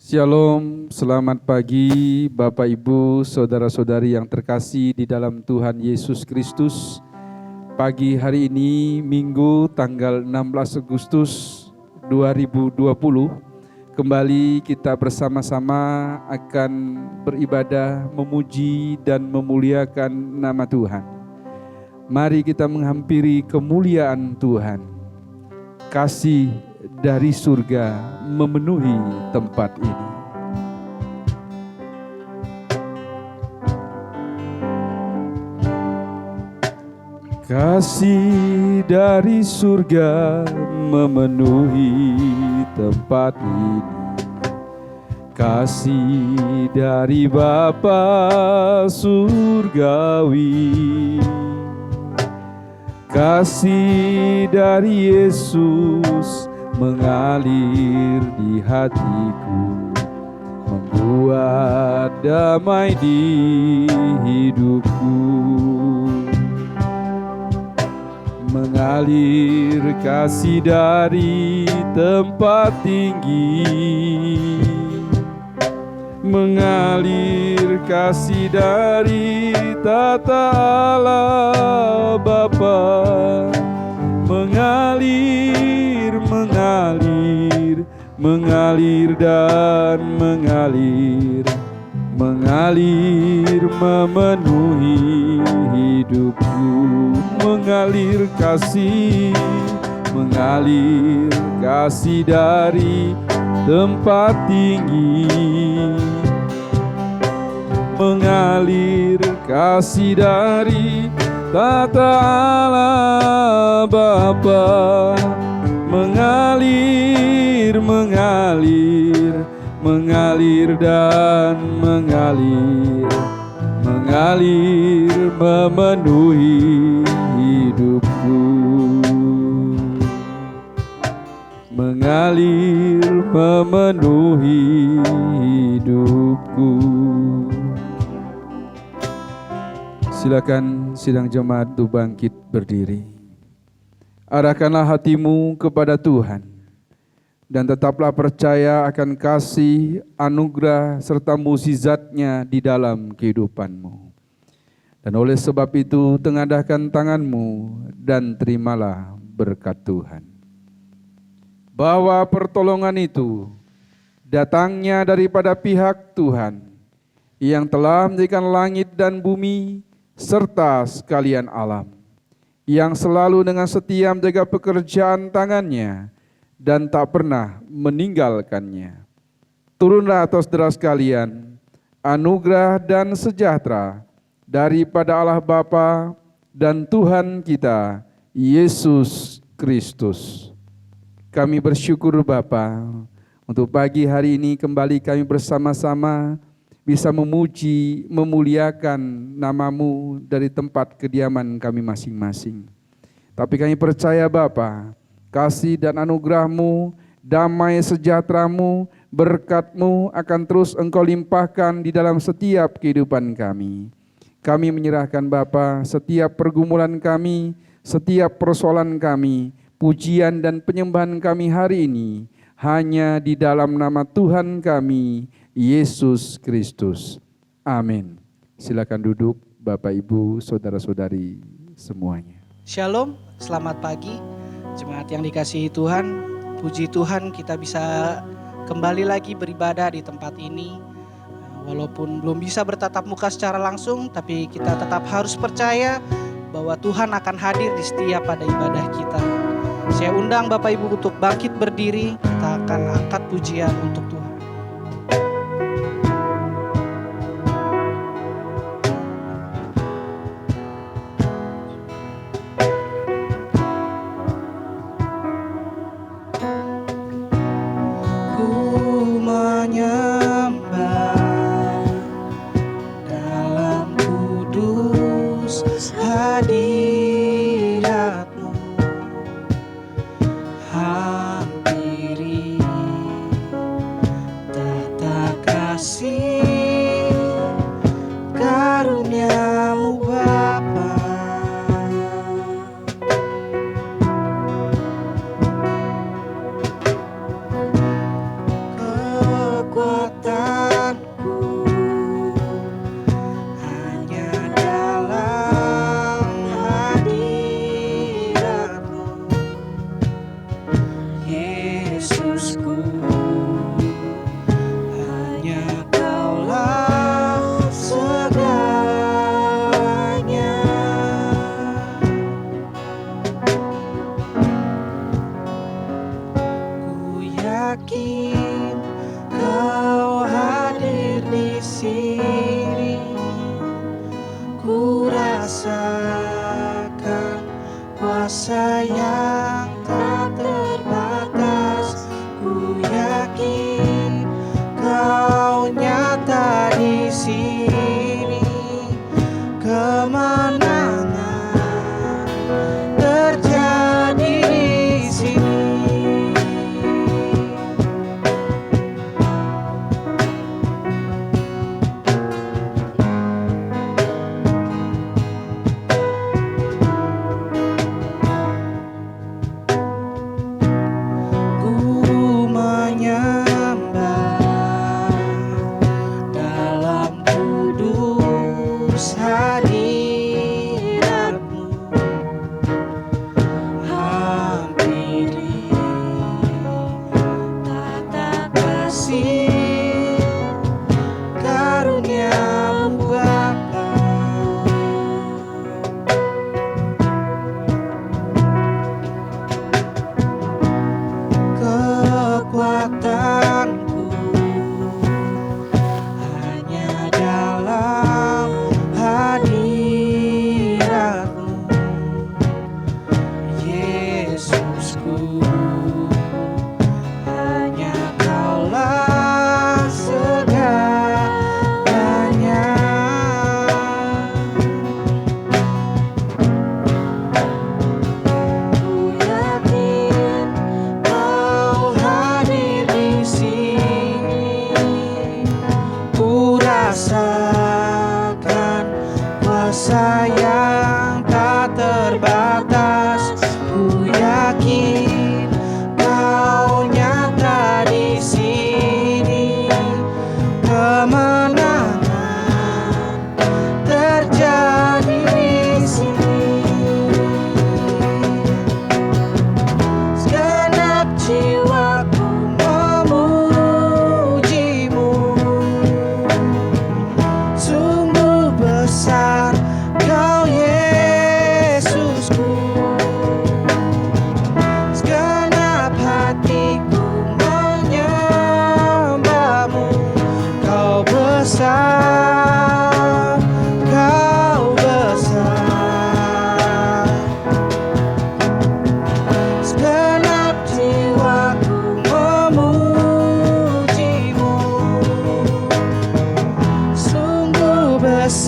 Shalom, selamat pagi Bapak Ibu, Saudara-saudari yang terkasih di dalam Tuhan Yesus Kristus. Pagi hari ini Minggu tanggal 16 Agustus 2020, kembali kita bersama-sama akan beribadah, memuji dan memuliakan nama Tuhan. Mari kita menghampiri kemuliaan Tuhan. Kasih dari surga memenuhi tempat ini. Kasih dari surga memenuhi tempat ini. Kasih dari Bapa surgawi. Kasih dari Yesus mengalir di hatiku, membuat damai di hidupku. Mengalir kasih dari tempat tinggi, mengalir kasih dari tata Allah Bapa, mengalir, mengalir, mengalir dan mengalir, mengalir memenuhi hidupku, mengalir kasih dari tempat tinggi, mengalir kasih dari tata Allah Bapa, mengalir, mengalir, mengalir dan mengalir, mengalir memenuhi hidupku, mengalir memenuhi hidupku. Silakan sidang jemaat itu bangkit berdiri. Arahkanlah hatimu kepada Tuhan dan tetaplah percaya akan kasih, anugerah serta mukjizat-Nya di dalam kehidupanmu. Dan oleh sebab itu tengadahkan tanganmu dan terimalah berkat Tuhan. Bahwa pertolongan itu datangnya daripada pihak Tuhan yang telah menjadikan langit dan bumi serta sekalian alam, yang selalu dengan setia menjaga pekerjaan tangannya dan tak pernah meninggalkannya. Turunlah atas saudara sekalian anugerah dan sejahtera daripada Allah Bapa dan Tuhan kita Yesus Kristus. Kami bersyukur Bapa untuk pagi hari ini kembali kami bersama-sama bisa memuji, memuliakan nama-Mu dari tempat kediaman kami masing-masing. Tapi kami percaya Bapa, kasih dan anugerah-Mu, damai sejahtera-Mu, berkat-Mu akan terus Engkau limpahkan di dalam setiap kehidupan kami. Kami menyerahkan Bapa setiap pergumulan kami, setiap persoalan kami, pujian dan penyembahan kami hari ini hanya di dalam nama Tuhan kami, Yesus Kristus. Amin. Silakan duduk Bapak Ibu, saudara-saudari semuanya. Shalom, selamat pagi jemaat yang dikasihi Tuhan. Puji Tuhan kita bisa kembali lagi beribadah di tempat ini. Walaupun belum bisa bertatap muka secara langsung, tapi kita tetap harus percaya bahwa Tuhan akan hadir di setiap pada ibadah kita. Saya undang Bapak Ibu untuk bangkit berdiri, kita akan angkat pujian untuk Tuhan.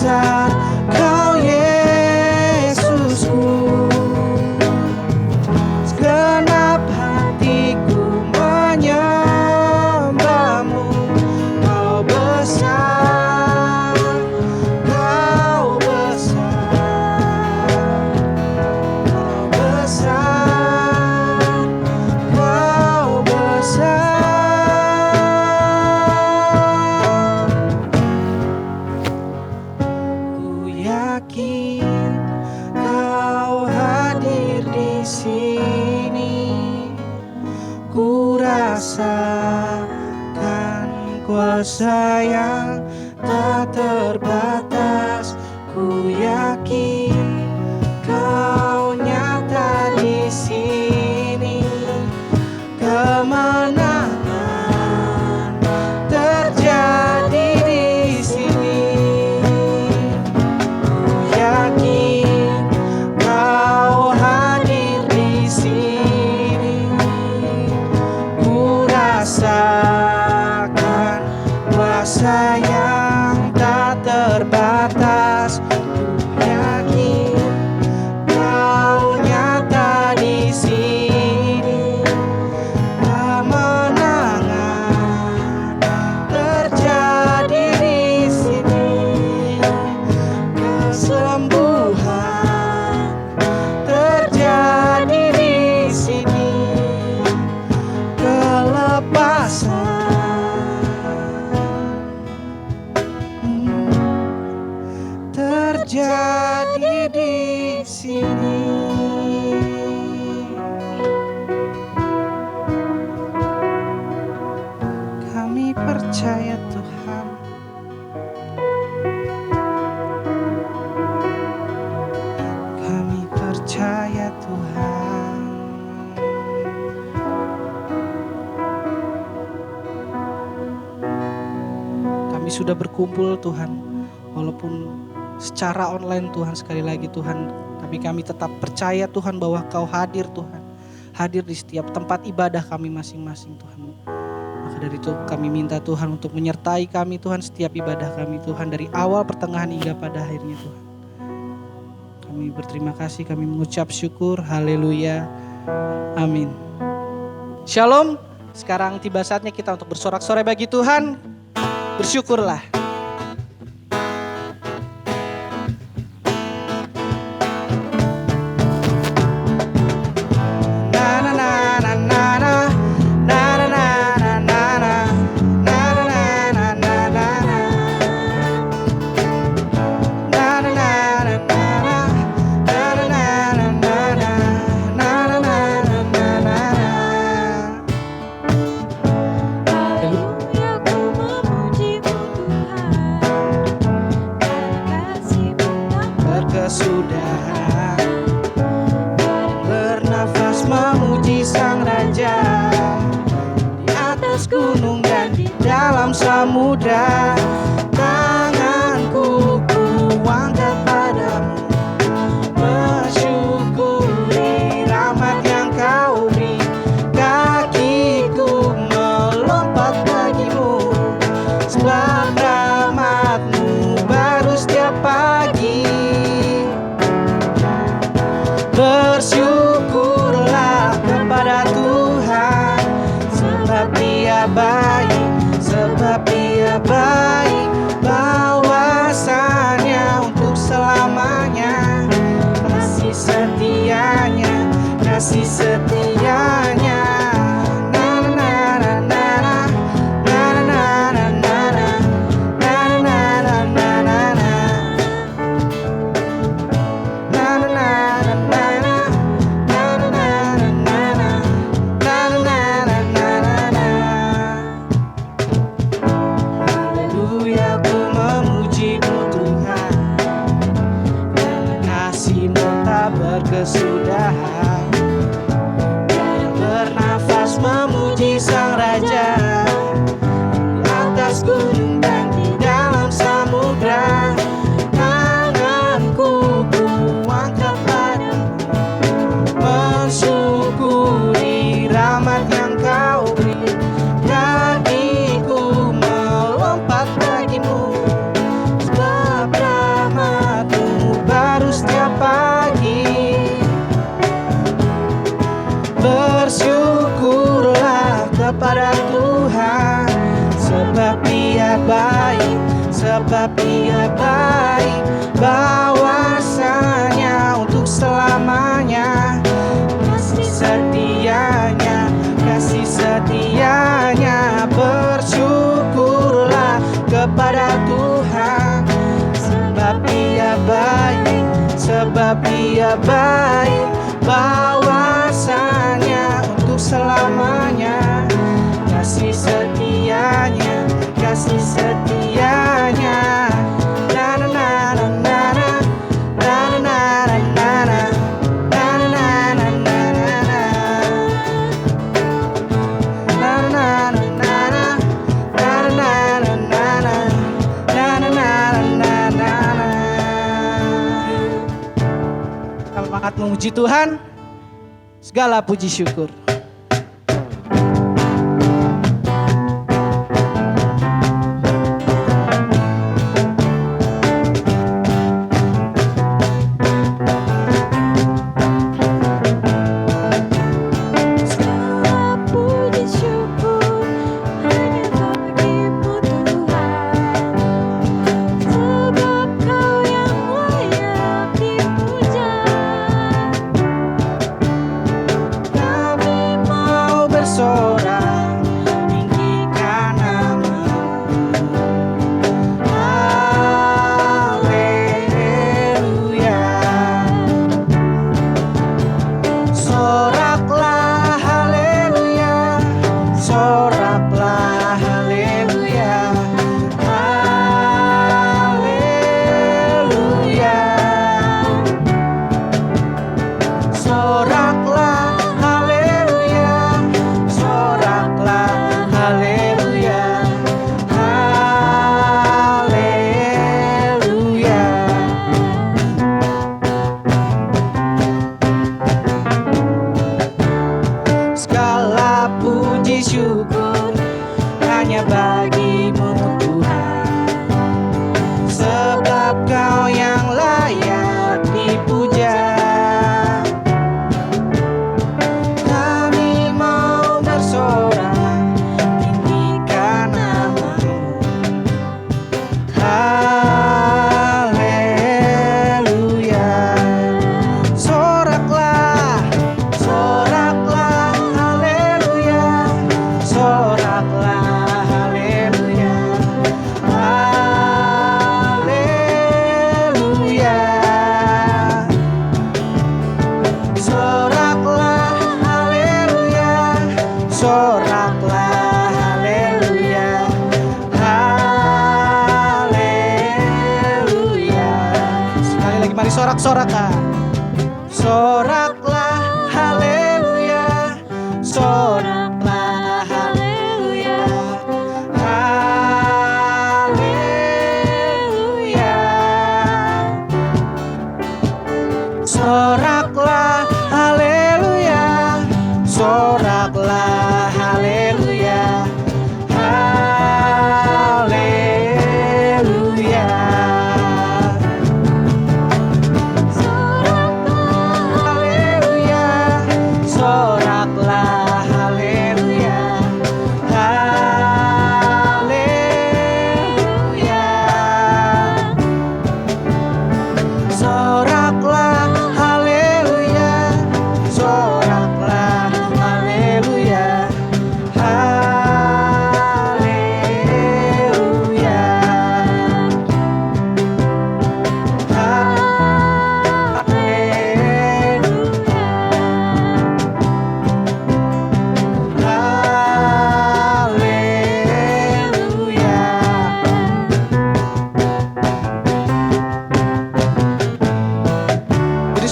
besar Kau Yesusku. Segenap hatiku menyembahmu. Kau besar, Kau besar, Kau besar, Kau besar. Ku yakin Kau hadir di sini. Ku rasakan kuasa yang tak terbatas. Ku yakin Kau nyata di sini. Kemenangan terjadi di sini. Ku yakin Kau hadir di sini. Ku rasakan kuasa yang tak terbatas. Ku yakin Kau nyata di sini. Kemenangan terjadi di sini. Kesembuhan terjadi di sini. Kelepasan terjadi di sini. Kami percaya Tuhan. Kami percaya Tuhan. Kami sudah berkumpul Tuhan, walaupun secara online Tuhan. Sekali lagi Tuhan, kami tetap percaya Tuhan bahwa Kau hadir Tuhan. Hadir di setiap tempat ibadah kami masing-masing Tuhan. Maka dari itu kami minta Tuhan untuk menyertai kami Tuhan setiap ibadah kami Tuhan. Dari awal, pertengahan hingga pada akhirnya Tuhan. Kami berterima kasih, kami mengucap syukur. Haleluya. Amin. Shalom. Sekarang tiba saatnya kita untuk bersorak-sorai bagi Tuhan. Bersyukurlah. Kesudahan bernafas memuji Sang Raja di atas gunung dan di dalam samudra. Tanganku kuangkat padamu, bersyukuri rahmat yang Kau beri. Kakiku melompat bagimu, sebab rahmat-Mu baru setiap pagi. Bersyukurlah kepada Tuhan, sebab Dia baik, sebab Dia baik. Bahwasannya untuk selamanya, kasih setianya, kasih setianya. Berkesudahan, yang bernafas memuji Sang Raja di atas gunung dan di dalam samudra. Tanganku kuangkat padamu, mensyukuri rahmat yang Kau beri. Kakiku melompat bagimu, sebab baik, sebab Dia baik, bahwasanya untuk selamanya. Kasih setianya, bersyukurlah kepada Tuhan, sebab Dia baik, bahwasanya untuk selamanya. Kasih setianya, na na na na na na, na na na na na, na na na na na, na na na na na, na na na na na, na na na na na. Semangat memuji Tuhan, segala puji syukur. Sorak-sorakan, soraklah haleluya, soraklah haleluya, haleluya, soraklah haleluya, soraklah haleluya, haleluya.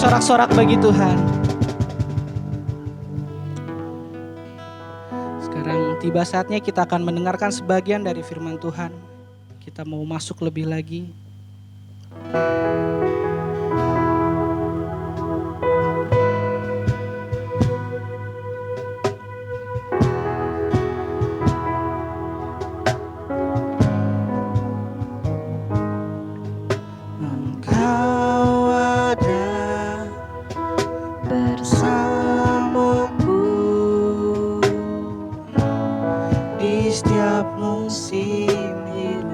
Sorak-sorak bagi Tuhan. Sekarang tiba saatnya kita akan mendengarkan sebagian dari firman Tuhan. Kita mau masuk lebih lagi. Setiap musim hidup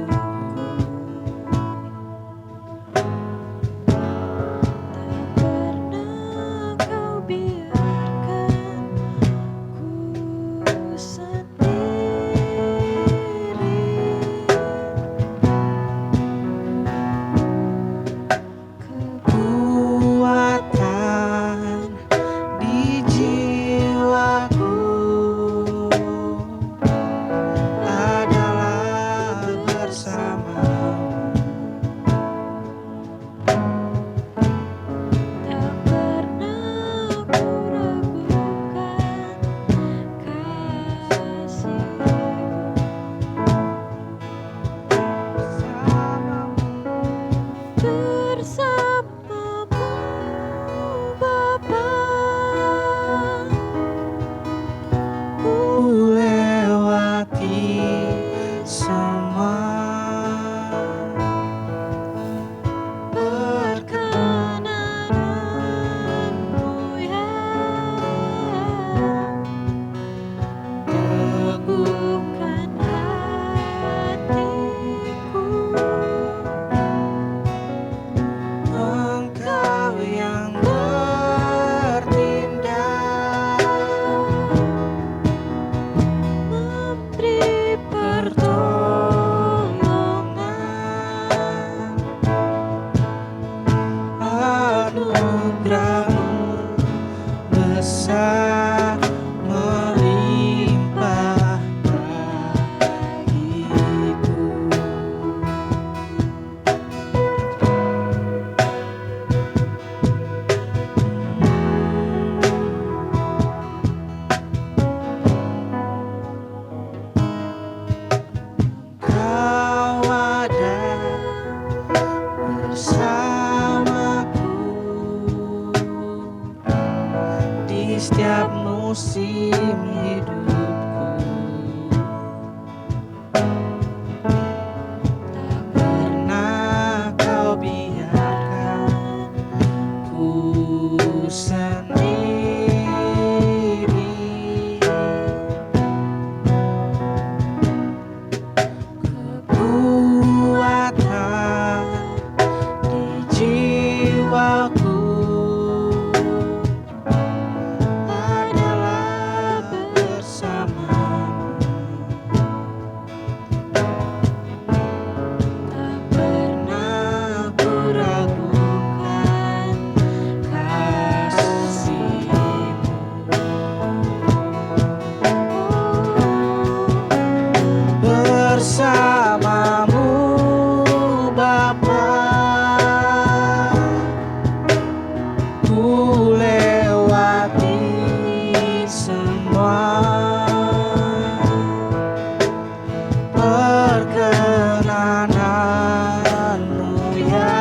perkenananmu ya,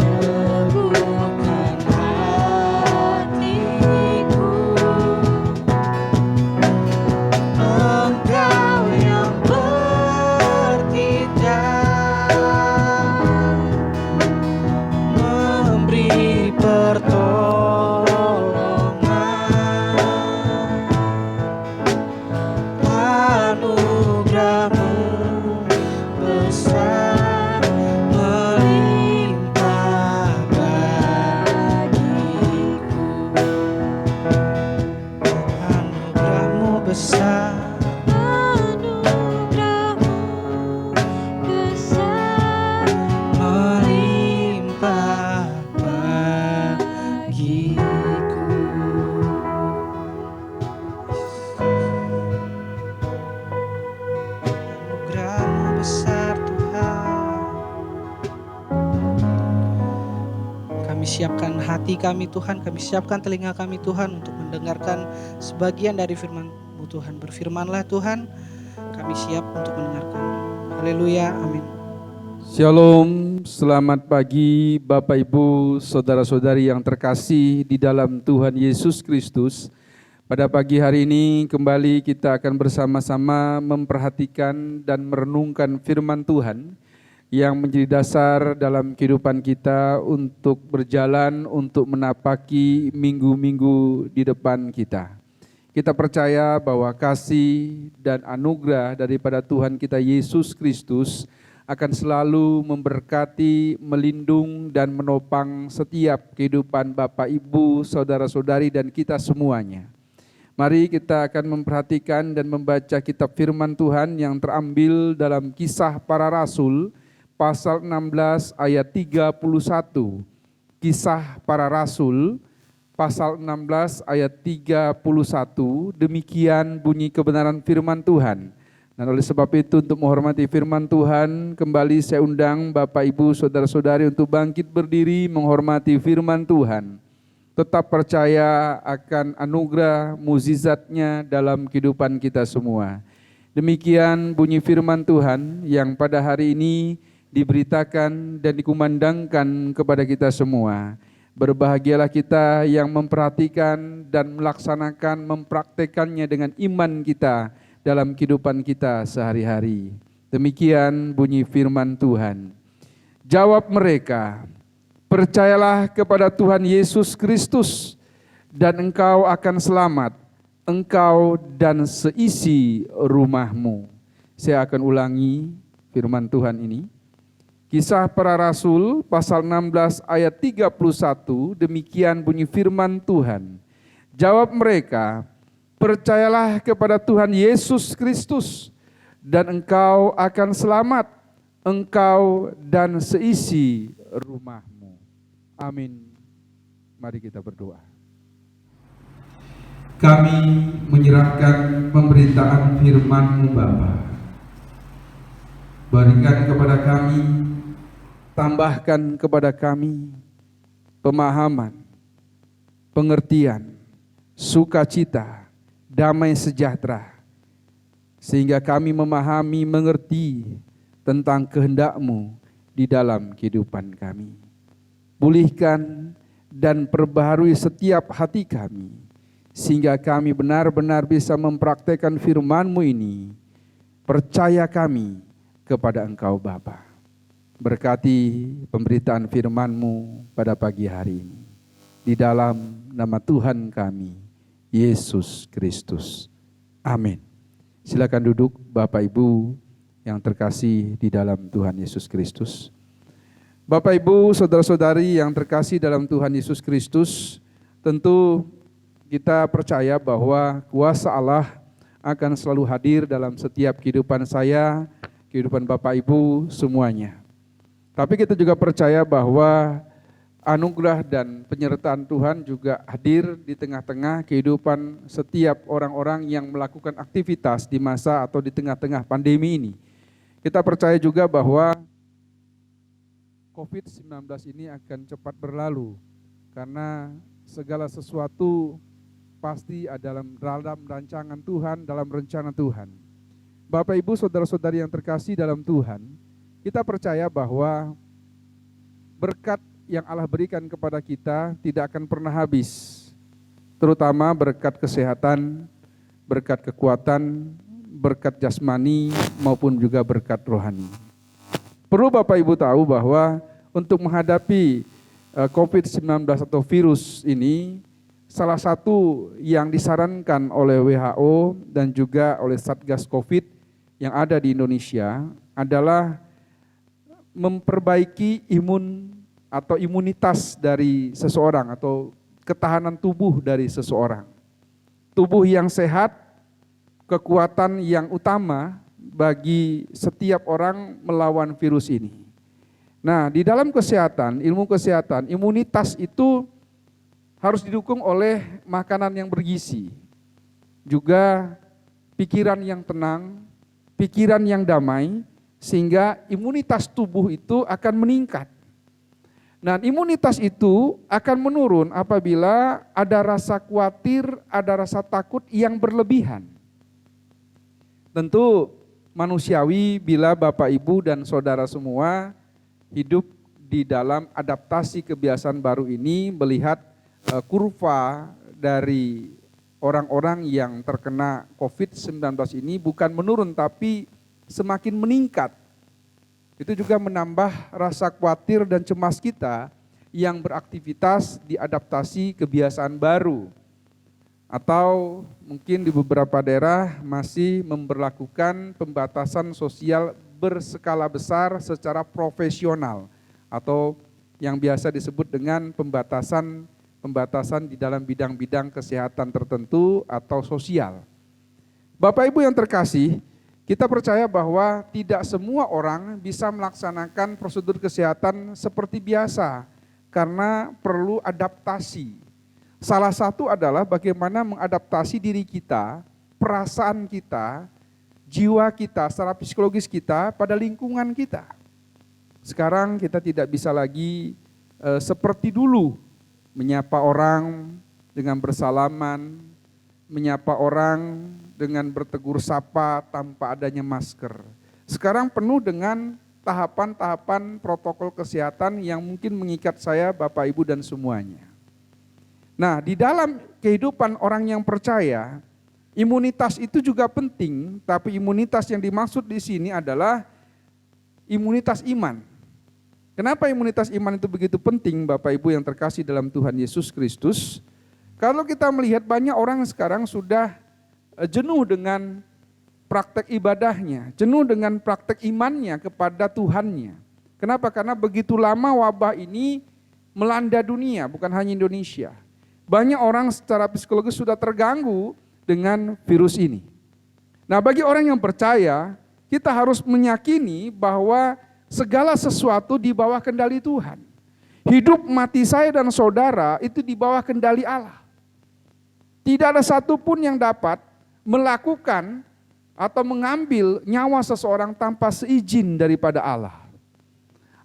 teguhkan hatiku. Engkau yang bertindak, memberi pertolongan. Anugerahmu besar, melimpah bagiku. Anugerahmu besar, melimpah bagiku. Anugerahmu besar Tuhan. Kami siapkan hati kami Tuhan, kami siapkan telinga kami Tuhan untuk mendengarkan sebagian dari firman-Mu Tuhan. Berfirmanlah Tuhan, kami siap untuk mendengarkan. Haleluya, amin. Shalom, selamat pagi Bapak Ibu, saudara-saudari yang terkasih di dalam Tuhan Yesus Kristus. Pada pagi hari ini kembali kita akan bersama-sama memperhatikan dan merenungkan firman Tuhan yang menjadi dasar dalam kehidupan kita untuk berjalan, untuk menapaki minggu-minggu di depan kita. Kita percaya bahwa kasih dan anugerah daripada Tuhan kita Yesus Kristus akan selalu memberkati, melindung, dan menopang setiap kehidupan Bapak, Ibu, saudara-saudari, dan kita semuanya. Mari kita akan memperhatikan dan membaca kitab firman Tuhan yang terambil dalam Kisah Para Rasul, pasal 16 ayat 31. Kisah Para Rasul, pasal 16 ayat 31, demikian bunyi kebenaran firman Tuhan. Dan oleh sebab itu untuk menghormati firman Tuhan, kembali saya undang Bapak, Ibu, saudara-saudari untuk bangkit berdiri menghormati firman Tuhan. Tetap percaya akan anugerah mukjizatnya dalam kehidupan kita semua. Demikian bunyi firman Tuhan yang pada hari ini diberitakan dan dikumandangkan kepada kita semua. Berbahagialah kita yang memperhatikan dan melaksanakan, mempraktekannya dengan iman kita dalam kehidupan kita sehari-hari. Demikian bunyi firman Tuhan. Jawab mereka, percayalah kepada Tuhan Yesus Kristus dan engkau akan selamat, engkau dan seisi rumahmu. Saya akan ulangi firman Tuhan ini. Kisah Para Rasul pasal 16 ayat 31, demikian bunyi firman Tuhan. Jawab mereka, percayalah kepada Tuhan Yesus Kristus dan engkau akan selamat, engkau dan seisi rumahmu. Amin. Mari kita berdoa. Kami menyerahkan pemberitaan firman-Mu Bapa. Berikan kepada kami, tambahkan kepada kami pemahaman, pengertian, sukacita, damai sejahtera, sehingga kami memahami, mengerti tentang kehendak-Mu di dalam kehidupan kami. Pulihkan dan perbaharui setiap hati kami, sehingga kami benar-benar bisa mempraktekkan firman-Mu ini. Percaya kami kepada Engkau Bapa. Berkati pemberitaan firman-Mu pada pagi hari ini. Di dalam nama Tuhan kami, Yesus Kristus. Amin. Silakan duduk Bapak Ibu yang terkasih di dalam Tuhan Yesus Kristus. Bapak Ibu, saudara-saudari yang terkasih dalam Tuhan Yesus Kristus, tentu kita percaya bahwa kuasa Allah akan selalu hadir dalam setiap kehidupan saya, kehidupan Bapak Ibu semuanya. Tapi kita juga percaya bahwa anugerah dan penyertaan Tuhan juga hadir di tengah-tengah kehidupan setiap orang-orang yang melakukan aktivitas di masa atau di tengah-tengah pandemi ini. Kita percaya juga bahwa COVID-19 ini akan cepat berlalu karena segala sesuatu pasti dalam rancangan Tuhan, dalam rencana Tuhan. Bapak Ibu, saudara-saudari yang terkasih dalam Tuhan, kita percaya bahwa berkat yang Allah berikan kepada kita tidak akan pernah habis. Terutama berkat kesehatan, berkat kekuatan, berkat jasmani maupun juga berkat rohani. Perlu Bapak Ibu tahu bahwa untuk menghadapi COVID-19 atau virus ini, salah satu yang disarankan oleh WHO dan juga oleh Satgas COVID yang ada di Indonesia adalah memperbaiki imun atau imunitas dari seseorang atau ketahanan tubuh dari seseorang. Tubuh yang sehat, kekuatan yang utama bagi setiap orang melawan virus ini. Nah, di dalam kesehatan, ilmu kesehatan, imunitas itu harus didukung oleh makanan yang bergizi, juga pikiran yang tenang, pikiran yang damai, sehingga imunitas tubuh itu akan meningkat. Nah, imunitas itu akan menurun apabila ada rasa khawatir, ada rasa takut yang berlebihan. Tentu manusiawi bila Bapak Ibu dan saudara semua hidup di dalam adaptasi kebiasaan baru ini, melihat kurva dari orang-orang yang terkena COVID-19 ini bukan menurun tapi semakin meningkat. Itu juga menambah rasa khawatir dan cemas kita yang beraktivitas di adaptasi kebiasaan baru. Atau mungkin di beberapa daerah masih memberlakukan pembatasan sosial berskala besar secara profesional. Atau yang biasa disebut dengan pembatasan di dalam bidang-bidang kesehatan tertentu atau sosial. Bapak Ibu yang terkasih, kita percaya bahwa tidak semua orang bisa melaksanakan prosedur kesehatan seperti biasa karena perlu adaptasi. Salah satu adalah bagaimana mengadaptasi diri kita, perasaan kita, jiwa kita, secara psikologis kita pada lingkungan kita. Sekarang kita tidak bisa lagi seperti dulu menyapa orang dengan bersalaman, menyapa orang dengan bertegur sapa tanpa adanya masker. Sekarang penuh dengan tahapan-tahapan protokol kesehatan yang mungkin mengikat saya, Bapak Ibu dan semuanya. Nah, di dalam kehidupan orang yang percaya, imunitas itu juga penting, tapi imunitas yang dimaksud di sini adalah imunitas iman. Kenapa imunitas iman itu begitu penting, Bapak Ibu yang terkasih dalam Tuhan Yesus Kristus? Kalau kita melihat banyak orang sekarang sudah jenuh dengan praktek ibadahnya, jenuh dengan praktek imannya kepada Tuhannya. Kenapa? Karena begitu lama wabah ini melanda dunia, bukan hanya Indonesia. Banyak orang secara psikologis sudah terganggu dengan virus ini. Nah, bagi orang yang percaya, kita harus meyakini bahwa segala sesuatu di bawah kendali Tuhan. Hidup mati saya dan saudara itu di bawah kendali Allah. Tidak ada satupun yang dapat melakukan atau mengambil nyawa seseorang tanpa seizin daripada Allah.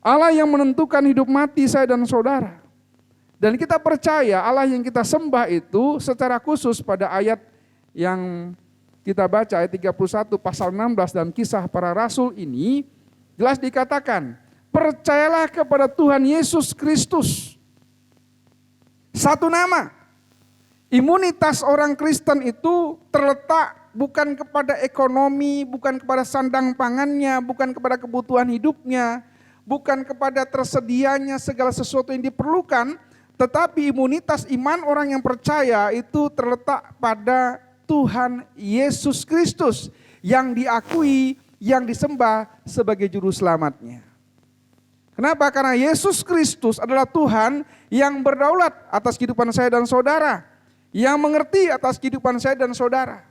Allah yang menentukan hidup mati saya dan saudara. Dan kita percaya Allah yang kita sembah itu secara khusus pada ayat yang kita baca ayat 31 pasal 16 dalam Kisah Para Rasul ini jelas dikatakan, percayalah kepada Tuhan Yesus Kristus. Satu nama. Imunitas orang Kristen itu terletak bukan kepada ekonomi, bukan kepada sandang pangannya, bukan kepada kebutuhan hidupnya, bukan kepada tersedianya segala sesuatu yang diperlukan, tetapi imunitas iman orang yang percaya itu terletak pada Tuhan Yesus Kristus yang diakui, yang disembah sebagai juru selamatnya. Kenapa? Karena Yesus Kristus adalah Tuhan yang berdaulat atas kehidupan saya dan saudara, yang mengerti atas kehidupan saya dan saudara.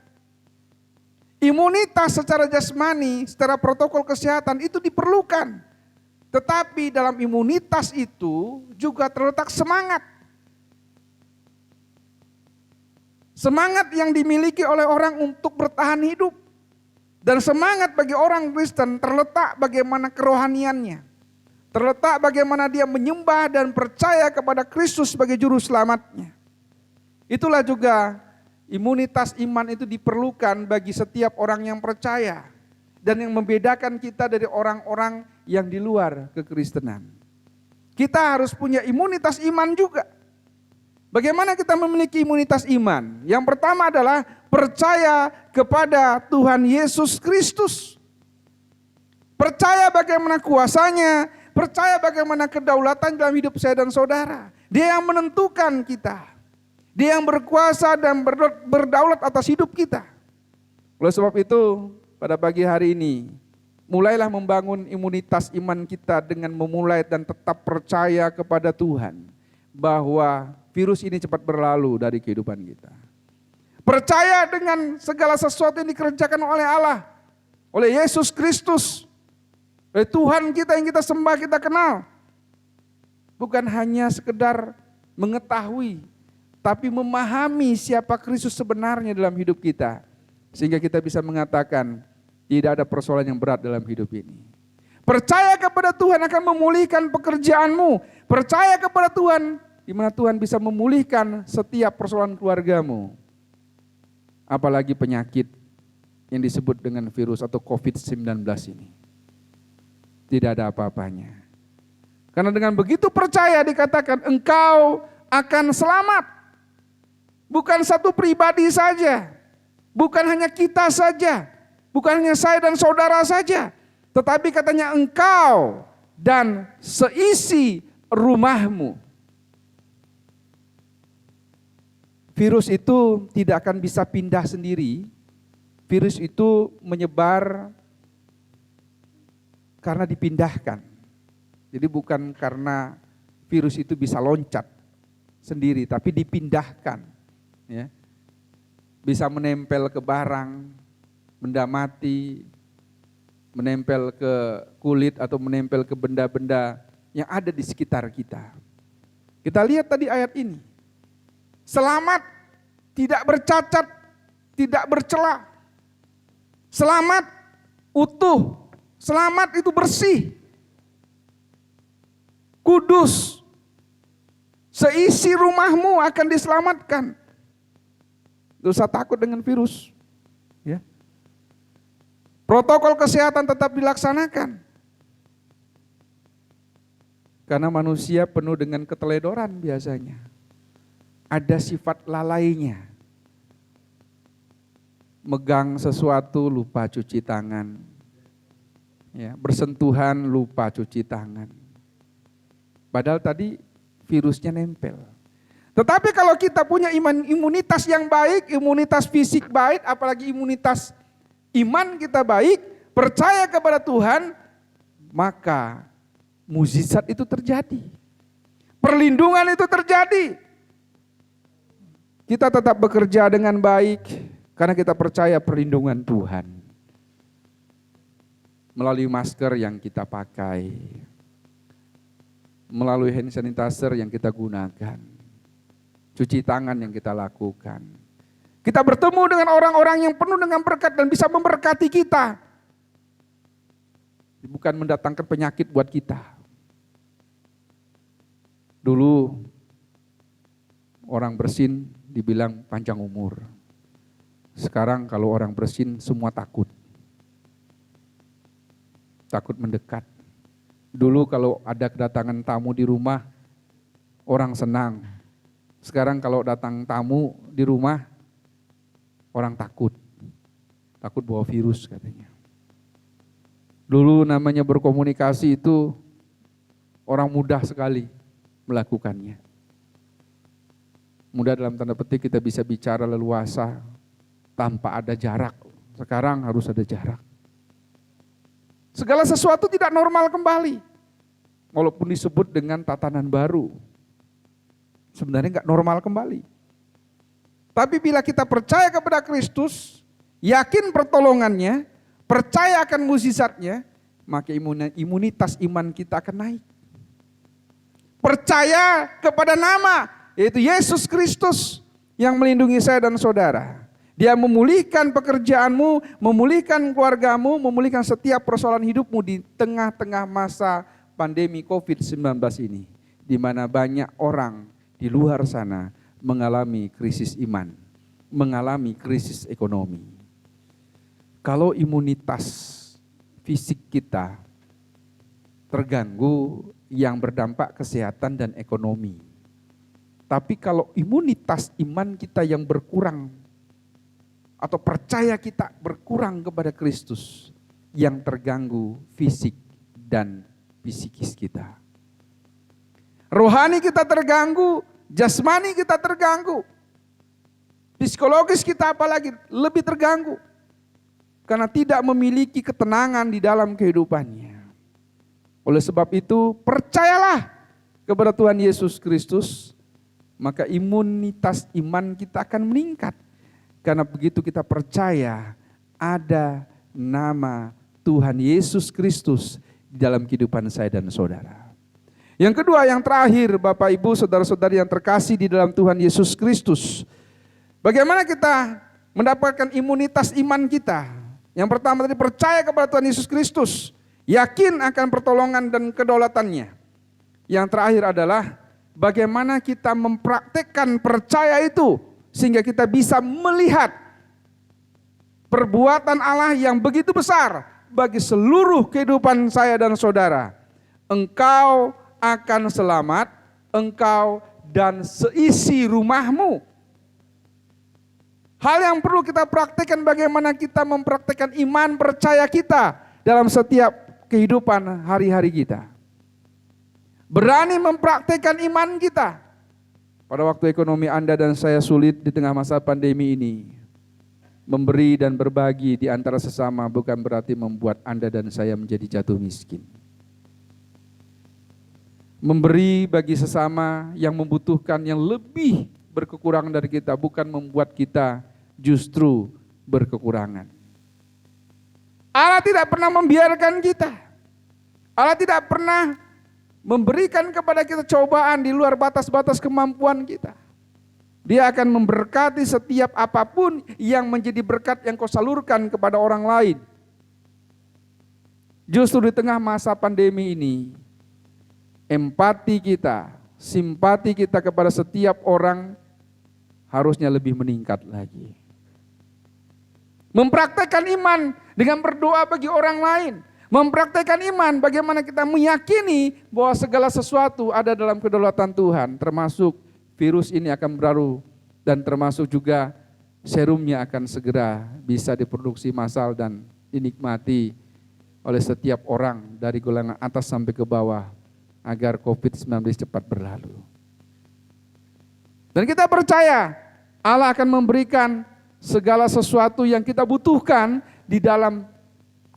Imunitas secara jasmani, secara protokol kesehatan itu diperlukan. Tetapi dalam imunitas itu juga terletak semangat. Semangat yang dimiliki oleh orang untuk bertahan hidup. Dan semangat bagi orang Kristen terletak bagaimana kerohaniannya. Terletak bagaimana dia menyembah dan percaya kepada Kristus sebagai juru selamatnya. Itulah juga Imunitas iman itu diperlukan bagi setiap orang yang percaya. Dan yang membedakan kita dari orang-orang yang di luar kekristenan. Kita harus punya imunitas iman juga. Bagaimana kita memiliki imunitas iman? Yang pertama adalah percaya kepada Tuhan Yesus Kristus. Percaya bagaimana kuasanya, percaya bagaimana kedaulatan dalam hidup saya dan saudara. Dia yang menentukan kita. Dia yang berkuasa dan berdaulat atas hidup kita. Oleh sebab itu, pada pagi hari ini, mulailah membangun imunitas iman kita dengan memulai dan tetap percaya kepada Tuhan. Bahwa virus ini cepat berlalu dari kehidupan kita. Percaya dengan segala sesuatu yang dikerjakan oleh Allah. Oleh Yesus Kristus. Oleh Tuhan kita yang kita sembah, kita kenal. Bukan hanya sekedar mengetahui, tapi memahami siapa Kristus sebenarnya dalam hidup kita. Sehingga kita bisa mengatakan, tidak ada persoalan yang berat dalam hidup ini. Percaya kepada Tuhan akan memulihkan pekerjaanmu. Percaya kepada Tuhan, di mana Tuhan bisa memulihkan setiap persoalan keluargamu. Apalagi penyakit yang disebut dengan virus atau COVID-19 ini. Tidak ada apa-apanya. Karena dengan begitu percaya dikatakan engkau akan selamat. Bukan satu pribadi saja. Bukan hanya kita saja. Bukan hanya saya dan saudara saja. Tetapi katanya engkau dan seisi rumahmu. Virus itu tidak akan bisa pindah sendiri. Virus itu menyebar karena dipindahkan. Jadi bukan karena virus itu bisa loncat sendiri, tapi dipindahkan. Ya. Bisa menempel ke barang, benda mati, menempel ke kulit atau menempel ke benda-benda yang ada di sekitar kita. Kita lihat tadi ayat ini. Selamat, tidak bercacat, tidak bercela. Selamat, utuh. Selamat itu bersih. Kudus. Seisi rumahmu akan diselamatkan. Tidak usah takut dengan virus. Ya. Protokol kesehatan tetap dilaksanakan. Karena manusia penuh dengan keteledoran biasanya. Ada sifat lalainya. Megang sesuatu lupa cuci tangan. Ya, bersentuhan lupa cuci tangan. Padahal tadi virusnya nempel. Tetapi kalau kita punya imunitas yang baik, imunitas fisik baik, apalagi imunitas iman kita baik, percaya kepada Tuhan, maka mukjizat itu terjadi. Perlindungan itu terjadi. Kita tetap bekerja dengan baik karena kita percaya perlindungan Tuhan. Melalui masker yang kita pakai, melalui hand sanitizer yang kita gunakan, cuci tangan yang kita lakukan. Kita bertemu dengan orang-orang yang penuh dengan berkat dan bisa memberkati kita. Bukan mendatangkan penyakit buat kita. Dulu orang bersin dibilang panjang umur. Sekarang kalau orang bersin semua takut. Takut mendekat. Dulu kalau ada kedatangan tamu di rumah, orang senang. Sekarang kalau datang tamu di rumah, orang takut. Takut bawa virus katanya. Dulu namanya berkomunikasi itu orang mudah sekali melakukannya. Mudah dalam tanda petik kita bisa bicara leluasa tanpa ada jarak. Sekarang harus ada jarak. Segala sesuatu tidak normal kembali. Walaupun disebut dengan tatanan baru. Sebenarnya enggak normal kembali. Tapi bila kita percaya kepada Kristus, yakin pertolongannya, percaya akan mukjizatnya, maka imunitas iman kita akan naik. Percaya kepada nama, yaitu Yesus Kristus yang melindungi saya dan saudara. Dia memulihkan pekerjaanmu, memulihkan keluargamu, memulihkan setiap persoalan hidupmu di tengah-tengah masa pandemi COVID-19 ini. Di mana banyak orang di luar sana mengalami krisis iman. mengalami krisis ekonomi. Kalau imunitas fisik kita terganggu yang berdampak kesehatan dan ekonomi. Tapi kalau imunitas iman kita yang berkurang atau percaya kita berkurang kepada Kristus, yang terganggu fisik dan psikis kita. Rohani kita terganggu, jasmani kita terganggu. Psikologis kita apalagi lebih terganggu. Karena tidak memiliki ketenangan di dalam kehidupannya. Oleh sebab itu, percayalah kepada Tuhan Yesus Kristus, maka imunitas iman kita akan meningkat. Karena begitu kita percaya ada nama Tuhan Yesus Kristus di dalam kehidupan saya dan saudara. Yang kedua, yang terakhir, Bapak Ibu, saudara-saudari yang terkasih di dalam Tuhan Yesus Kristus. Bagaimana kita mendapatkan imunitas iman kita? Yang pertama tadi, percaya kepada Tuhan Yesus Kristus. Yakin akan pertolongan dan kedaulatannya. Yang terakhir adalah bagaimana kita mempraktekkan percaya itu sehingga kita bisa melihat perbuatan Allah yang begitu besar bagi seluruh kehidupan saya dan saudara. Engkau akan selamat, engkau dan seisi rumahmu. Hal yang perlu kita praktekkan bagaimana kita mempraktekkan iman percaya kita dalam setiap kehidupan hari-hari kita. Berani mempraktekkan iman kita. Pada waktu ekonomi Anda dan saya sulit di tengah masa pandemi ini, memberi dan berbagi di antara sesama bukan berarti membuat Anda dan saya menjadi jatuh miskin. Memberi bagi sesama yang membutuhkan, yang lebih berkekurangan dari kita, bukan membuat kita justru berkekurangan. Allah tidak pernah membiarkan kita. Allah tidak pernah memberikan kepada kita cobaan di luar batas-batas kemampuan kita. Dia akan memberkati setiap apapun yang menjadi berkat yang kau salurkan kepada orang lain. Justru di tengah masa pandemi ini, empati kita, simpati kita kepada setiap orang harusnya lebih meningkat lagi. Mempraktekkan iman dengan berdoa bagi orang lain. Mempraktekkan iman bagaimana kita meyakini bahwa segala sesuatu ada dalam kedaulatan Tuhan, termasuk virus ini akan berlalu dan termasuk juga serumnya akan segera bisa diproduksi massal dan dinikmati oleh setiap orang dari golongan atas sampai ke bawah agar COVID-19 cepat berlalu. Dan kita percaya Allah akan memberikan segala sesuatu yang kita butuhkan di dalam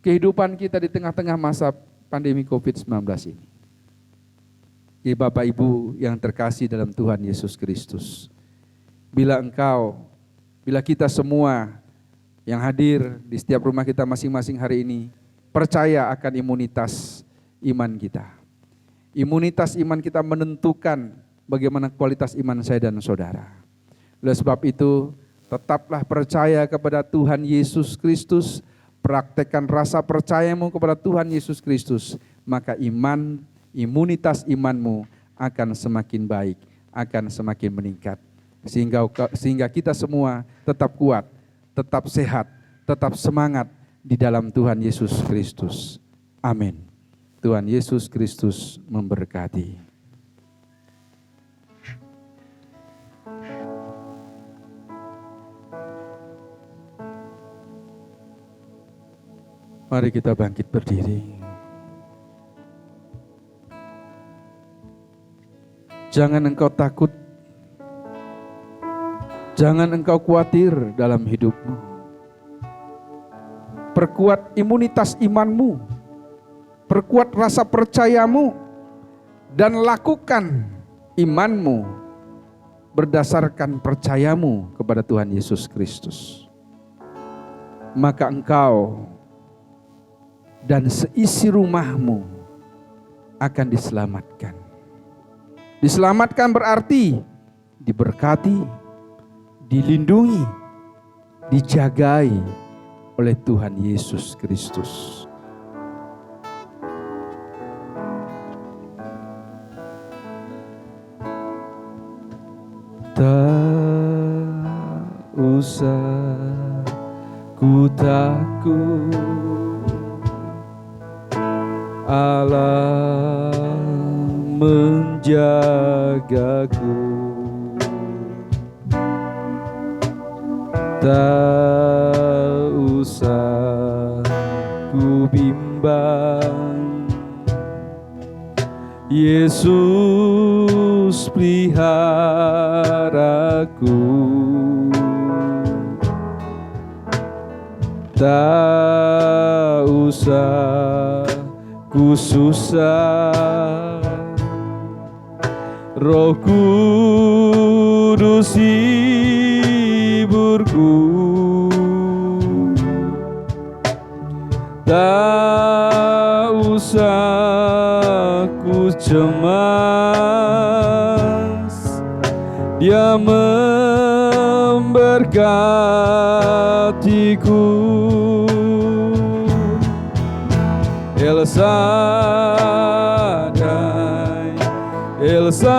kehidupan kita di tengah-tengah masa pandemi COVID-19 ini. Jadi Bapak Ibu yang terkasih dalam Tuhan Yesus Kristus, bila kita semua yang hadir di setiap rumah kita masing-masing hari ini, percaya akan imunitas iman kita. Imunitas iman kita menentukan bagaimana kualitas iman saya dan saudara. Oleh sebab itu, tetaplah percaya kepada Tuhan Yesus Kristus, praktekkan rasa percayamu kepada Tuhan Yesus Kristus, maka imunitas imanmu akan semakin baik, akan semakin meningkat. Sehingga kita semua tetap kuat, tetap sehat, tetap semangat di dalam Tuhan Yesus Kristus. Amin. Tuhan Yesus Kristus memberkati. Mari kita bangkit berdiri. Jangan engkau takut, jangan engkau khawatir dalam hidupmu. Perkuat imunitas imanmu, perkuat rasa percayamu, dan lakukan imanmu berdasarkan percayamu kepada Tuhan Yesus Kristus. Maka engkau dan seisi rumahmu akan diselamatkan. Diselamatkan berarti diberkati, dilindungi, dijagai oleh Tuhan Yesus Kristus. Tak usah ku takut, Allah menjagaku. Tak usah ku bimbang, Yesus peliharaku. Tak usah ku susah, Roh Kudus hiburku. Tak usah ku cemas, Dia memberkatiku. El Shaddai, El Shaddai,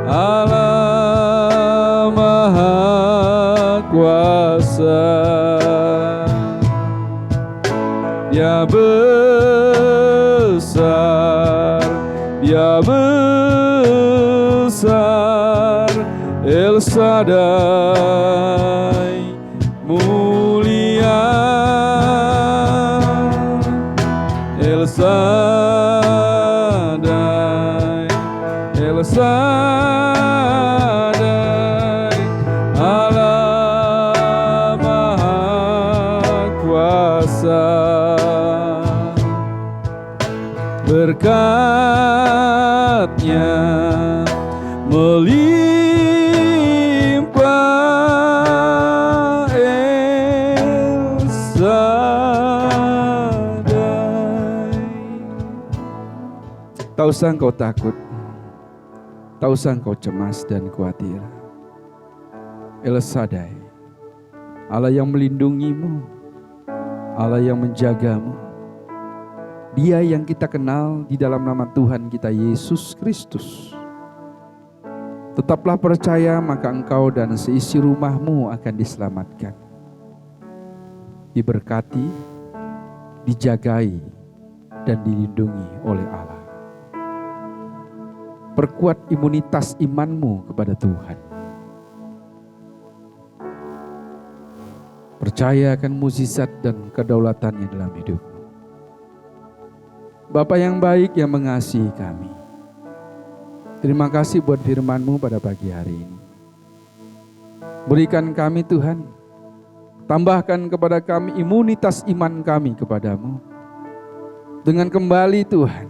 Allah Maha Kuasa. Dia besar, Dia besar, El Shaddai mulia, El Shaddai, El Shaddai, Allah Maha Kuasa. Berkat-Nya melimpah, El Shaddai. Tak usah engkau takut, tak usah engkau cemas dan khawatir. El Shaddai, Allah yang melindungimu, Allah yang menjagamu. Dia yang kita kenal di dalam nama Tuhan kita Yesus Kristus. Tetaplah percaya, maka engkau dan seisi rumahmu akan diselamatkan, diberkati, dijagai, dan dilindungi oleh Allah. Perkuat imunitas imanmu kepada Tuhan. Percaya akan mukjizat dan kedaulatannya dalam hidupmu. Bapa yang baik yang mengasihi kami, terima kasih buat firman-Mu pada pagi hari ini. Berikan kami Tuhan, tambahkan kepada kami imunitas iman kami kepadamu. Dengan kembali Tuhan,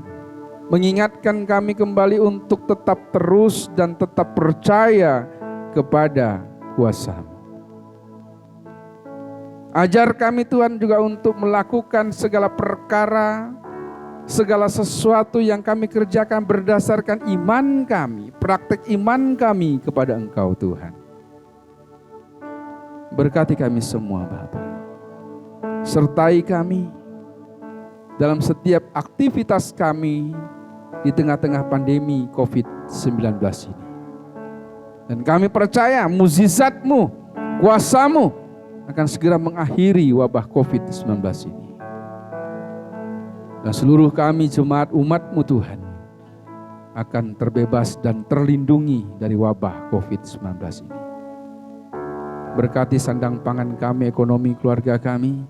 mengingatkan kami kembali untuk tetap terus dan tetap percaya kepada kuasa-Mu. Ajar kami Tuhan juga untuk melakukan segala perkara, segala sesuatu yang kami kerjakan berdasarkan iman kami, praktek iman kami kepada Engkau Tuhan. Berkati kami semua Bapa. Sertai kami dalam setiap aktivitas kami di tengah-tengah pandemi COVID-19 ini. Dan kami percaya mukjizat-Mu, kuasa-Mu akan segera mengakhiri wabah COVID-19 ini. Dan seluruh kami jemaat umat-Mu Tuhan akan terbebas dan terlindungi dari wabah COVID-19 ini. Berkati sandang pangan kami, ekonomi keluarga kami.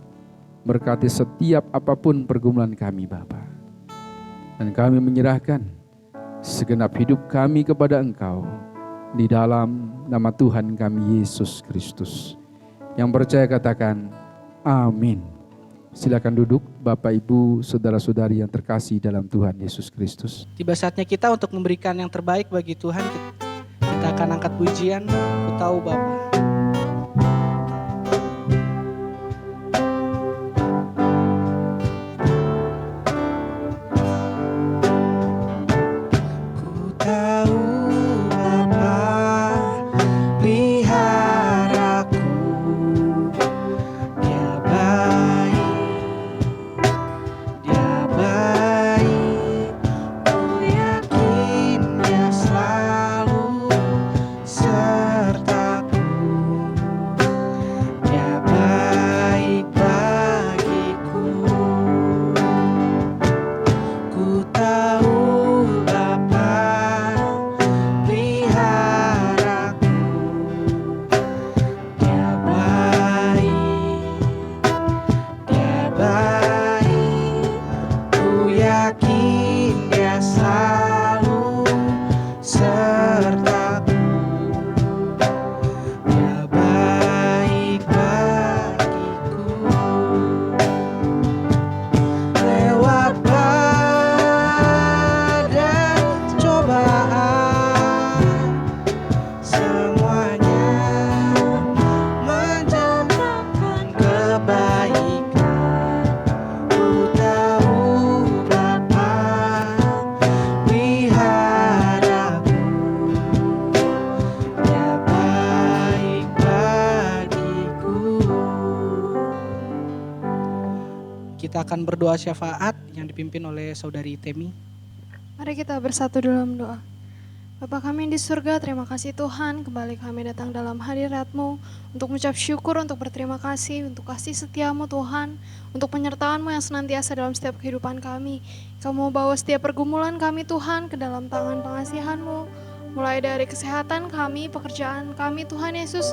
Berkati setiap apapun pergumulan kami Bapa. Dan kami menyerahkan segenap hidup kami kepada Engkau di dalam nama Tuhan kami Yesus Kristus. Yang percaya katakan amin. Silakan duduk Bapak Ibu saudara-saudari yang terkasih dalam Tuhan Yesus Kristus. Tiba saatnya kita untuk memberikan yang terbaik bagi Tuhan. Kita akan angkat pujian, Ku Tahu Bapa. Selalu kita akan berdoa syafaat yang dipimpin oleh Saudari Temi. Mari kita bersatu dalam doa. Bapa kami di surga, terima kasih Tuhan, kembali kami datang dalam hadirat-Mu untuk mengucap syukur, untuk berterima kasih, untuk kasih setia-Mu Tuhan, untuk penyertaan-Mu yang senantiasa dalam setiap kehidupan kami. Kamu bawa setiap pergumulan kami Tuhan ke dalam tangan pengasihan-Mu, mulai dari kesehatan kami, pekerjaan kami Tuhan Yesus,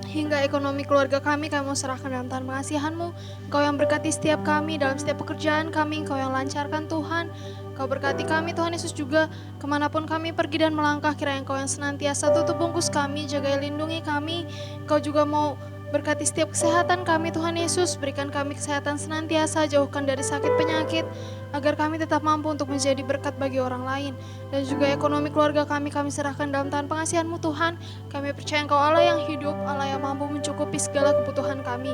hingga ekonomi keluarga kami mau serahkan dalam tangan pengasihan-Mu. Engkau yang berkati setiap kami dalam setiap pekerjaan kami, Engkau yang lancarkan Tuhan. Kau berkati kami Tuhan Yesus juga kemanapun kami pergi dan melangkah, kiranya Engkau yang senantiasa tutup bungkus kami, jaga lindungi kami. Engkau juga mau berkati setiap kesehatan kami Tuhan Yesus, berikan kami kesehatan senantiasa, jauhkan dari sakit penyakit, agar kami tetap mampu untuk menjadi berkat bagi orang lain. Dan juga ekonomi keluarga kami serahkan dalam tangan pengasihan-Mu Tuhan. Kami percaya Engkau Allah yang hidup, Allah yang mampu mencukupi segala kebutuhan kami.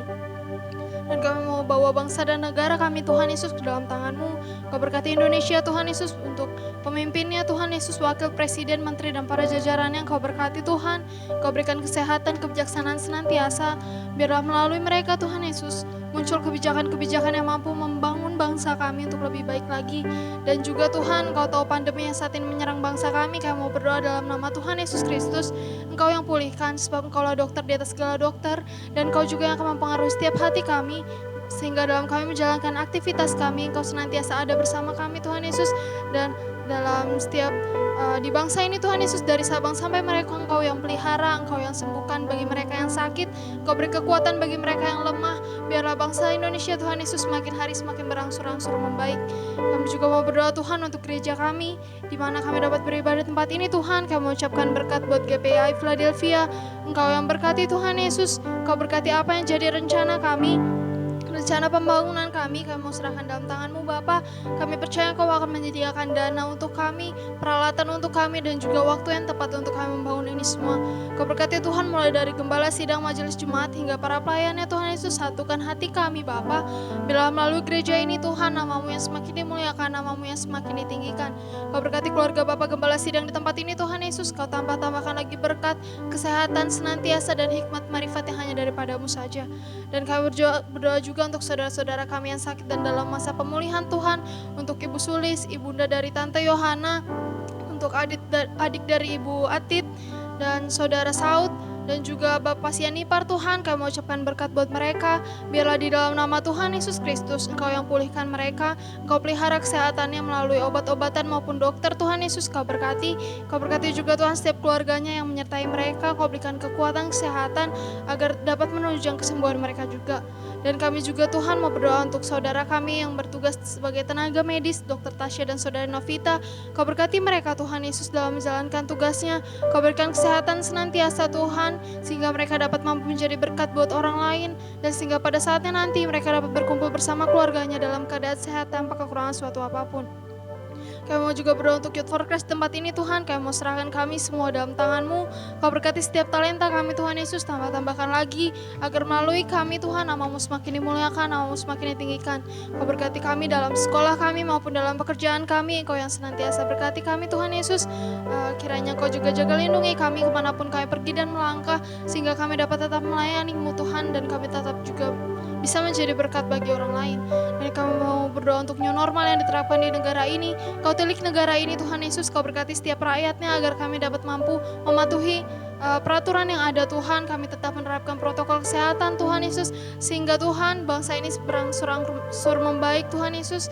Dan kami mau bawa bangsa dan negara kami Tuhan Yesus ke dalam tangan-Mu. Kau berkati Indonesia Tuhan Yesus, untuk pemimpinnya Tuhan Yesus, wakil presiden, menteri dan para jajarannya Kau berkati Tuhan. Kau berikan kesehatan, kebijaksanaan senantiasa. Biarlah melalui mereka Tuhan Yesus muncul kebijakan-kebijakan yang mampu membangun bangsa kami untuk lebih baik lagi. Dan juga Tuhan, Kau tahu pandemi yang saat ini menyerang bangsa kami mau berdoa dalam nama Tuhan Yesus Kristus. Engkau yang pulihkan, sebab Engkaulah dokter di atas segala dokter, dan Kau juga yang akan mempengaruhi setiap hati kami, sehingga dalam kami menjalankan aktivitas kami, Engkau senantiasa ada bersama kami Tuhan Yesus. Dan dalam setiap di bangsa ini Tuhan Yesus, dari Sabang sampai mereka Engkau yang pelihara, Engkau yang sembuhkan bagi mereka yang sakit, Engkau beri kekuatan bagi mereka yang lemah. Biarlah bangsa Indonesia Tuhan Yesus semakin hari semakin berangsur-angsur membaik. Kami juga mau berdoa Tuhan untuk gereja kami, di mana kami dapat beribadah tempat ini Tuhan. Kami mengucapkan berkat buat GPI Philadelphia, Engkau yang berkati Tuhan Yesus. Engkau berkati apa yang jadi rencana kami, rencana pembangunan kami mau serahkan dalam tangan-Mu Bapa. Kami percaya Kau akan menyediakan dana untuk kami, peralatan untuk kami, dan juga waktu yang tepat untuk kami membangun ini semua. Kau berkati Tuhan, mulai dari gembala sidang majelis Jumat hingga para pelayannya Tuhan Yesus, satukan hati kami Bapa. Bila melalui gereja ini Tuhan, nama-Mu yang semakin dimuliakan, nama-Mu yang semakin ditinggikan. Kau berkati keluarga Bapak gembala sidang di tempat ini Tuhan Yesus. Kau tambahkan lagi berkat, kesehatan senantiasa, dan hikmat marifat yang hanya daripada-Mu saja. Dan kami berdoa juga untuk saudara-saudara kami yang sakit dan dalam masa pemulihan Tuhan, untuk Ibu Sulis, ibunda dari Tante Yohana, untuk adik dari Ibu Atit dan saudara Saud, dan juga Bapak Sianipar Tuhan. Kami mengucapkan berkat buat mereka. Biarlah di dalam nama Tuhan Yesus Kristus Engkau yang pulihkan mereka, Engkau pelihara kesehatannya melalui obat-obatan maupun dokter Tuhan Yesus. Kau berkati juga Tuhan setiap keluarganya yang menyertai mereka. Kau berikan kekuatan kesehatan agar dapat menunjang kesembuhan mereka juga. Dan kami juga Tuhan mau berdoa untuk saudara kami yang bertugas sebagai tenaga medis, Dr. Tasya dan saudara Novita. Kau berkati mereka Tuhan Yesus dalam menjalankan tugasnya. Kau berikan kesehatan senantiasa Tuhan, sehingga mereka dapat mampu menjadi berkat buat orang lain, dan sehingga pada saatnya nanti mereka dapat berkumpul bersama keluarganya dalam keadaan sehat tanpa kekurangan suatu apapun. Kami mau juga berdoa untuk Youth for Christ tempat ini Tuhan. Kami mau serahkan kami semua dalam tangan-Mu. Kau berkati setiap talenta kami Tuhan Yesus, tambahkan lagi agar melalui kami Tuhan nama-Mu semakin dimuliakan, nama-Mu semakin ditinggikan. Kau berkati kami dalam sekolah kami maupun dalam pekerjaan kami. Engkau yang senantiasa berkati kami Tuhan Yesus. Kiranya Kau juga jaga lindungi kami kemanapun kami pergi dan melangkah, sehingga kami dapat tetap melayani-Mu Tuhan, dan kami tetap juga bisa menjadi berkat bagi orang lain. Dan kami mau berdoa untuk new normal yang diterapkan di negara ini. Kau telik negara ini Tuhan Yesus, Kau berkati setiap rakyatnya agar kami dapat mampu mematuhi peraturan yang ada Tuhan. Kami tetap menerapkan protokol kesehatan Tuhan Yesus, sehingga Tuhan bangsa ini berangsur membaik Tuhan Yesus.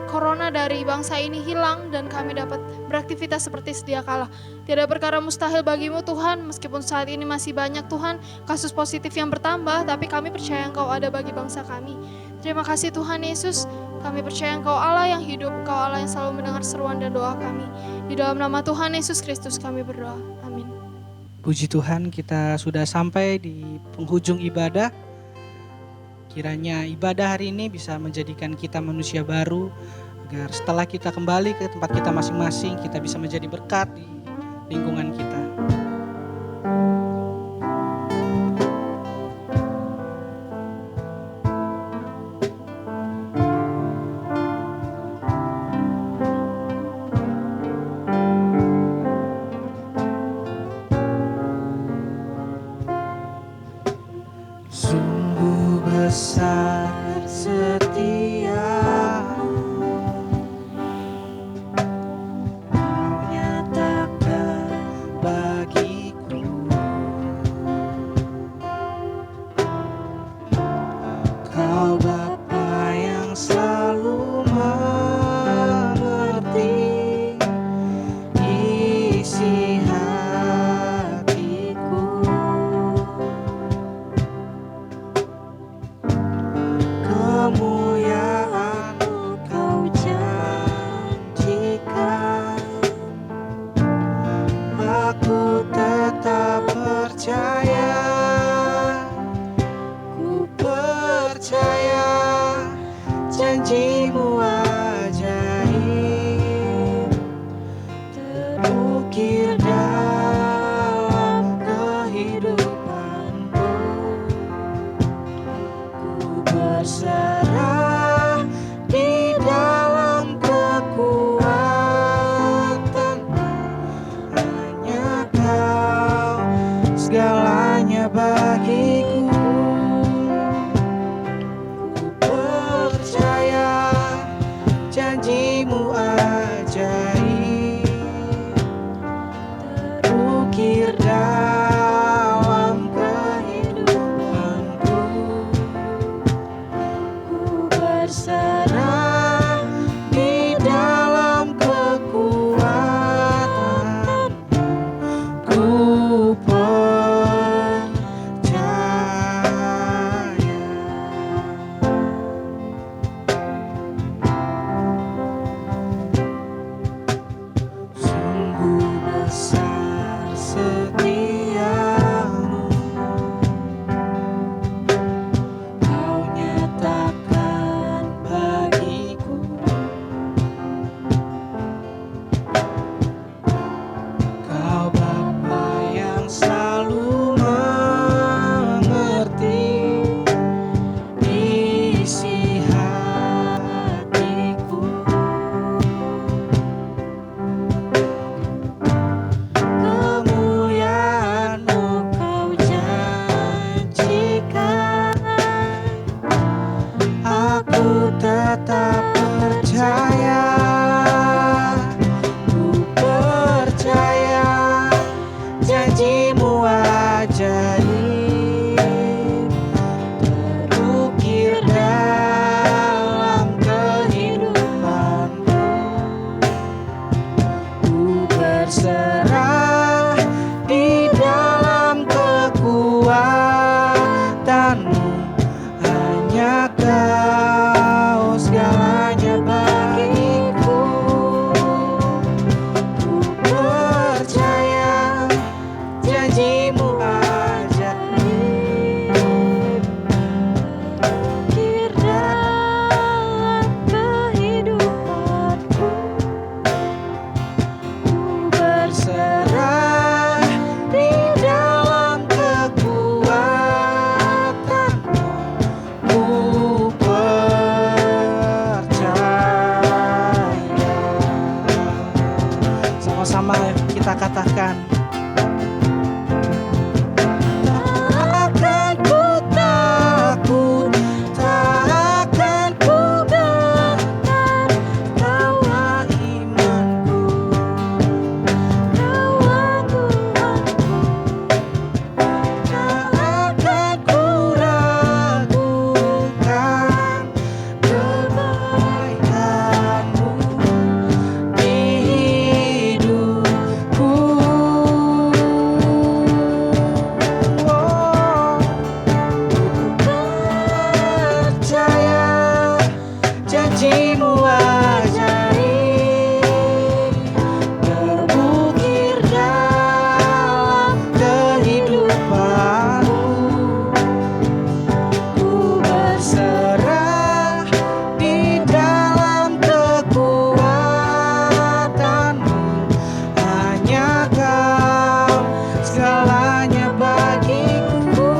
Corona dari bangsa ini hilang dan kami dapat beraktivitas seperti sedia kala. Tidak perkara mustahil bagi-Mu Tuhan, meskipun saat ini masih banyak Tuhan kasus positif yang bertambah, tapi kami percaya Engkau ada bagi bangsa kami. Terima kasih Tuhan Yesus, kami percaya Engkau Allah yang hidup, Engkau Allah yang selalu mendengar seruan dan doa kami. Di dalam nama Tuhan Yesus Kristus kami berdoa, amin. Puji Tuhan, kita sudah sampai di penghujung ibadah. Kiranya ibadah hari ini bisa menjadikan kita manusia baru, agar setelah kita kembali ke tempat kita masing-masing, kita bisa menjadi berkat di lingkungan kita. Sungguh besar setiap percaya janjimu ajaib terukir dalam kehidupanku. Ku berserah di dalam kekuatan, hanya Kau segalanya bagiku. Ku percaya janjimu ajaib terukir dalam kehidupanku. Ku berserah di dalam kekuatan, ku percaya. Sungguh besar setiamu, Kau nyatakan bagiku. Kau Bapa yang selalu mengerti isi hatiku. Kemuliaan-Mu Kau janjikan, aku tetap percaya. Ku percaya janjimu ajaib terukir dalam kehidupanku. Ku berserah di dalam kekuatan-Mu, hanya Kau segalanya bagiku. Ku percaya janjimu ajaib terukir dalam kehidupanku. Ku berserah di dalam kekuatan-Mu, ku percaya. Sama-sama kita katakan. Tak akan ku takut, tak akan ku gentar, Kaulah imanku, Kaulah Tuhanku. Tak akan ku ragukan kebaikan-Mu di hidupku. Percaya janjimu ajaib terbukir dalam kehidupanku. Ku berserah di dalam kekuatan-Mu, hanya Kau segalanya bagiku.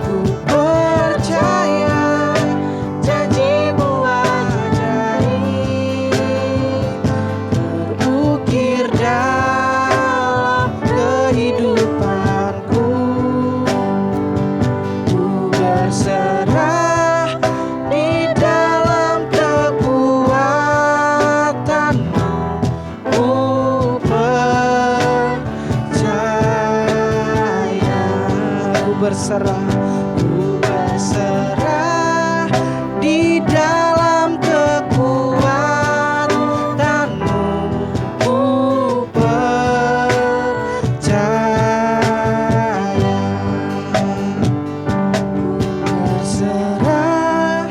Ku percaya janjimu ajaib terukir dalam kehidupanku. Ku berserah di dalam kekuatan-Mu, ku percaya. Ku berserah di dalam kekuatan-Mu, ku percaya. Ku berserah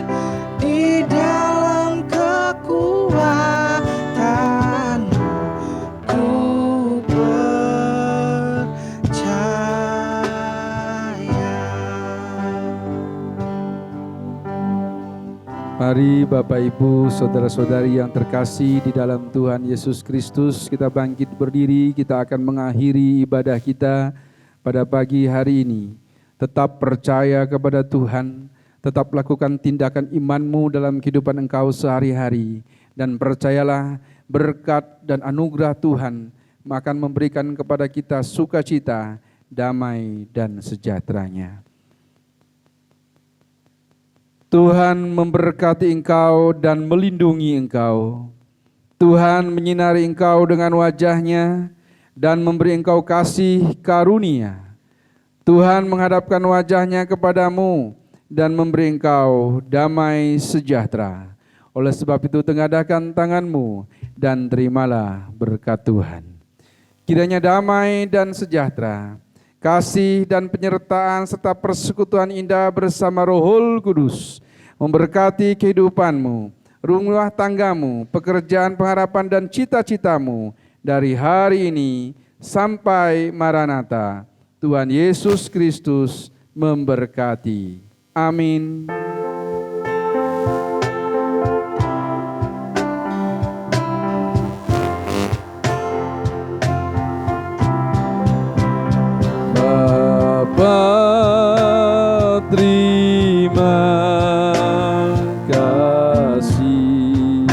di dalam kekuatan-Mu, ku percaya. Mari Bapak Ibu, saudara-saudari yang terkasih di dalam Tuhan Yesus Kristus, kita bangkit berdiri, kita akan mengakhiri ibadah kita pada pagi hari ini. Tetap percaya kepada Tuhan, tetap lakukan tindakan imanmu dalam kehidupan engkau sehari-hari, dan percayalah berkat dan anugerah Tuhan akan memberikan kepada kita sukacita, damai, dan sejahteranya. Tuhan memberkati engkau dan melindungi engkau. Tuhan menyinari engkau dengan wajah-Nya dan memberi engkau kasih karunia. Tuhan menghadapkan wajah-Nya kepadamu dan memberi engkau damai sejahtera. Oleh sebab itu tengadahkan tanganmu dan terimalah berkat Tuhan. Kiranya damai dan sejahtera, kasih dan penyertaan serta persekutuan indah bersama Rohul Kudus memberkati kehidupanmu, rumah tanggamu, pekerjaan, pengharapan dan cita-citamu dari hari ini sampai Maranatha. Tuhan Yesus Kristus memberkati. Amin. Bapa, terima kasih.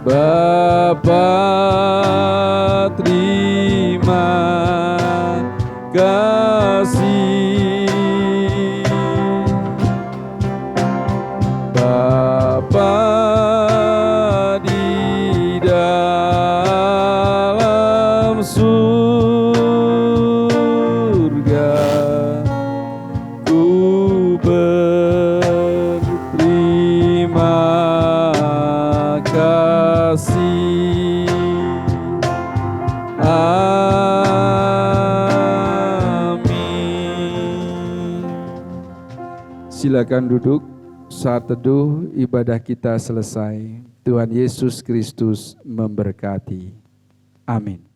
Bapa, terima kasih. Bapa di dalam surga, ku berterima kasih. Amin. Silakan duduk. Saat teduh ibadah kita selesai. Tuhan Yesus Kristus memberkati. Amin.